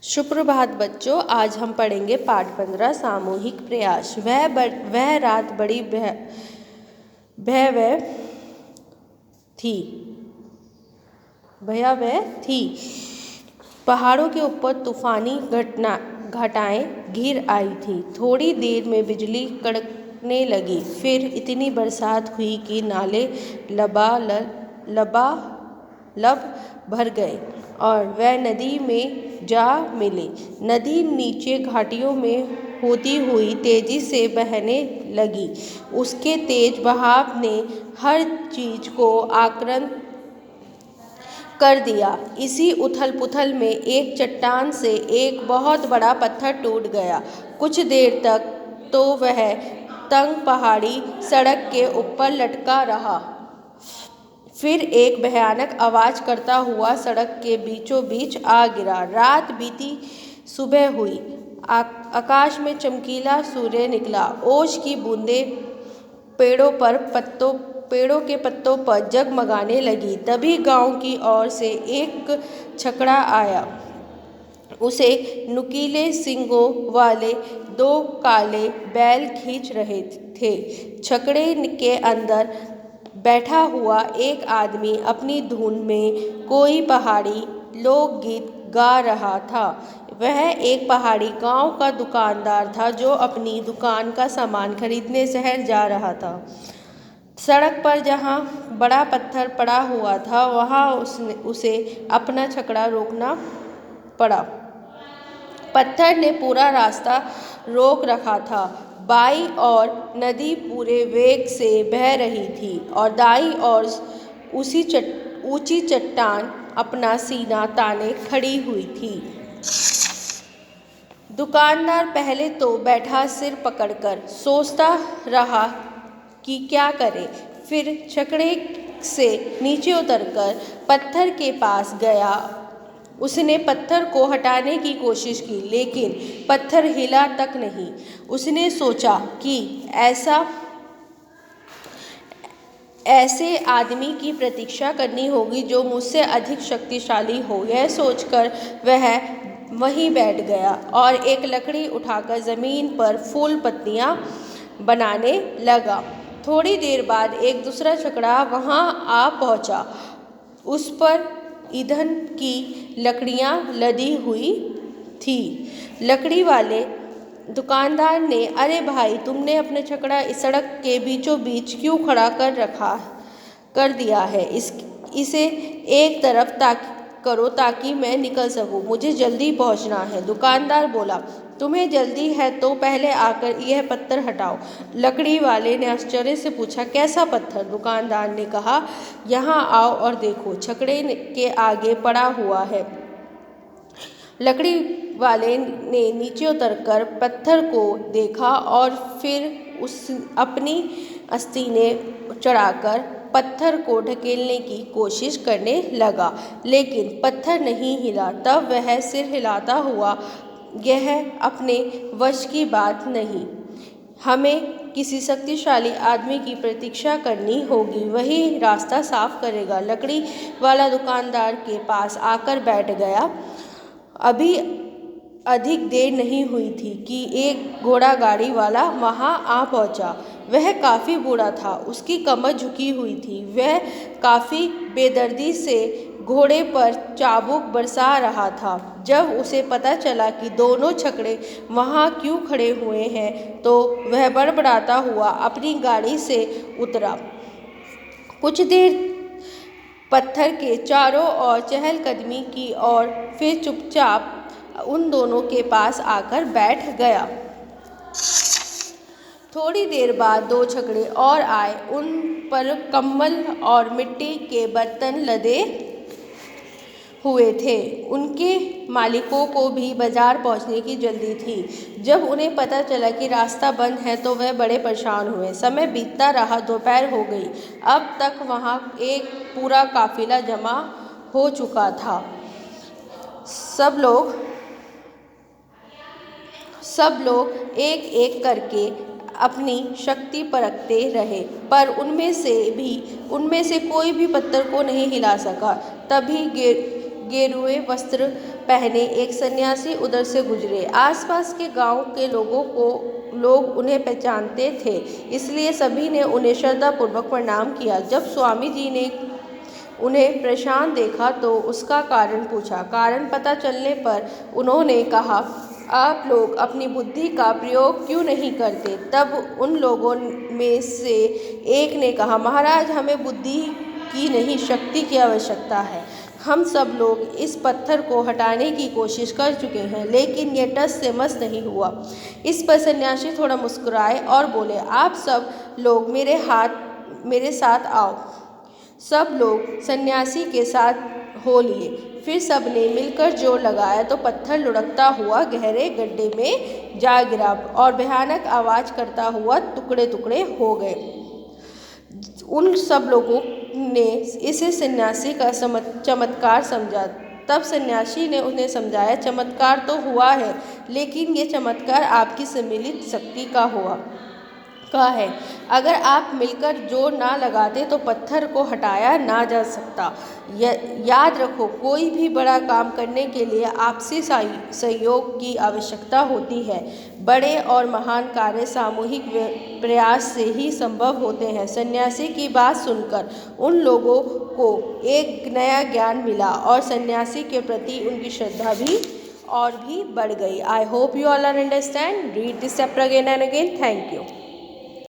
सुप्रभात बच्चों, आज हम पढ़ेंगे पाठ 15 सामूहिक प्रयास। वह रात बड़ी भयावह थी। पहाड़ों के ऊपर तूफानी घटाएं घिर आई थी। थोड़ी देर में बिजली कड़कने लगी। फिर इतनी बरसात हुई कि नाले लबालब भर गए और वह नदी में जा मिले। नदी नीचे घाटियों में होती हुई तेजी से बहने लगी। उसके तेज बहाव ने हर चीज को आक्रांत कर दिया। इसी उथल पुथल में एक चट्टान से एक बहुत बड़ा पत्थर टूट गया। कुछ देर तक तो वह तंग पहाड़ी सड़क के ऊपर लटका रहा। फिर एक भयानक आवाज करता हुआ सड़क के बीचों बीच आ गिरा। रात बीती, सुबह हुई। आकाश में चमकीला सूर्य निकला। ओस की बूंदें पेड़ों के पत्तों पर जगमगाने लगी। तभी गांव की ओर से एक छकड़ा आया। उसे नुकीले सींगों वाले 2 काले बैल खींच रहे थे। छकड़े के अंदर बैठा हुआ एक आदमी अपनी धुन में कोई पहाड़ी लोकगीत गा रहा था। वह एक पहाड़ी गांव का दुकानदार था जो अपनी दुकान का सामान खरीदने शहर जा रहा था। सड़क पर जहां बड़ा पत्थर पड़ा हुआ था वहां उसे अपना छकड़ा रोकना पड़ा। पत्थर ने पूरा रास्ता रोक रखा था। बाईं ओर नदी पूरे वेग से बह रही थी और दाईं ओर ऊंची चट्टान अपना सीना ताने खड़ी हुई थी। दुकानदार पहले तो बैठा सिर पकड़कर सोचता रहा कि क्या करे। फिर छकड़े से नीचे उतरकर पत्थर के पास गया। उसने पत्थर को हटाने की कोशिश की, लेकिन पत्थर हिला तक नहीं। उसने सोचा कि ऐसे आदमी की प्रतीक्षा करनी होगी जो मुझसे अधिक शक्तिशाली हो। यह सोचकर वह वहीं बैठ गया और एक लकड़ी उठाकर जमीन पर फूल पत्तियां बनाने लगा। थोड़ी देर बाद एक दूसरा छकड़ा वहां आ पहुंचा। उस पर ईंधन की लकड़ियां लदी हुई थी। लकड़ी वाले दुकानदार ने, अरे भाई, तुमने अपने छकड़ा इस सड़क के बीचों बीच क्यों खड़ा कर दिया है? इसे एक तरफ करो ताकि मैं निकल सकूं। मुझे जल्दी पहुंचना है। दुकानदार बोला, तुम्हें जल्दी है तो पहले आकर यह पत्थर हटाओ। लकड़ी वाले ने आश्चर्य से पूछा, कैसा पत्थर? दुकानदार ने कहा, यहाँ आओ और देखो, छकड़े के आगे पड़ा हुआ है। लकड़ी वाले ने नीचे उतरकर पत्थर को देखा और फिर अपनी आस्तीनें चढ़ाकर पत्थर को ढकेलने की कोशिश करने लगा, लेकिन पत्थर नहीं हिला। तब वह सिर हिलाता हुआ, यह अपने वश की बात नहीं। हमें किसी शक्तिशाली आदमी की प्रतीक्षा करनी होगी, वही रास्ता साफ करेगा। लकड़ी वाला दुकानदार के पास आकर बैठ गया। अभी अधिक देर नहीं हुई थी कि एक घोड़ा गाड़ी वाला वहां आ पहुंचा। वह काफी बूढ़ा था। उसकी कमर झुकी हुई थी। वह काफी बेदर्दी से घोड़े पर चाबुक बरसा रहा था। जब उसे पता चला कि दोनों छकड़े वहां क्यों खड़े हुए हैं तो वह बड़बड़ाता हुआ अपनी गाड़ी से उतरा। कुछ देर पत्थर के चारों ओर चहलकदमी की और फिर चुपचाप उन दोनों के पास आकर बैठ गया। थोड़ी देर बाद 2 छकड़े और आए। उन पर कंबल और मिट्टी के बर्तन लदे हुए थे। उनके मालिकों को भी बाजार पहुंचने की जल्दी थी। जब उन्हें पता चला कि रास्ता बंद है तो वह बड़े परेशान हुए। समय बीतता रहा। दोपहर हो गई। अब तक वहां एक पूरा काफिला जमा हो चुका था। सब लोग एक एक करके अपनी शक्ति परखते रहे, पर उनमें से कोई भी पत्थर को नहीं हिला सका। तभी गेरुए वस्त्र पहने एक सन्यासी उधर से गुजरे। आसपास के गांव के लोग उन्हें पहचानते थे, इसलिए सभी ने उन्हें श्रद्धापूर्वक प्रणाम किया। जब स्वामी जी ने उन्हें परेशान देखा तो उसका कारण पूछा। कारण पता चलने पर उन्होंने कहा, आप लोग अपनी बुद्धि का प्रयोग क्यों नहीं करते? तब उन लोगों में से एक ने कहा, महाराज, हमें बुद्धि की नहीं, शक्ति की आवश्यकता है। हम सब लोग इस पत्थर को हटाने की कोशिश कर चुके हैं, लेकिन यह टस से मस नहीं हुआ। इस पर सन्यासी थोड़ा मुस्कुराए और बोले, आप सब लोग मेरे साथ आओ। सब लोग सन्यासी के साथ हो लिए। फिर सब ने मिलकर जोर लगाया तो पत्थर लुढ़कता हुआ गहरे गड्ढे में जा गिरा और भयानक आवाज करता हुआ टुकड़े टुकड़े हो गए। उन सब लोगों ने इसे सन्यासी का चमत्कार समझा। तब सन्यासी ने उन्हें समझाया, चमत्कार तो हुआ है, लेकिन ये चमत्कार आपकी सम्मिलित शक्ति का है। अगर आप मिलकर जोर ना लगाते तो पत्थर को हटाया ना जा सकता। याद रखो, कोई भी बड़ा काम करने के लिए आपसी सहयोग की आवश्यकता होती है। बड़े और महान कार्य सामूहिक प्रयास से ही संभव होते हैं। सन्यासी की बात सुनकर उन लोगों को एक नया ज्ञान मिला और सन्यासी के प्रति उनकी श्रद्धा भी और भी बढ़ गई। I hope you all are understand. Read this chapter again and again. Thank you.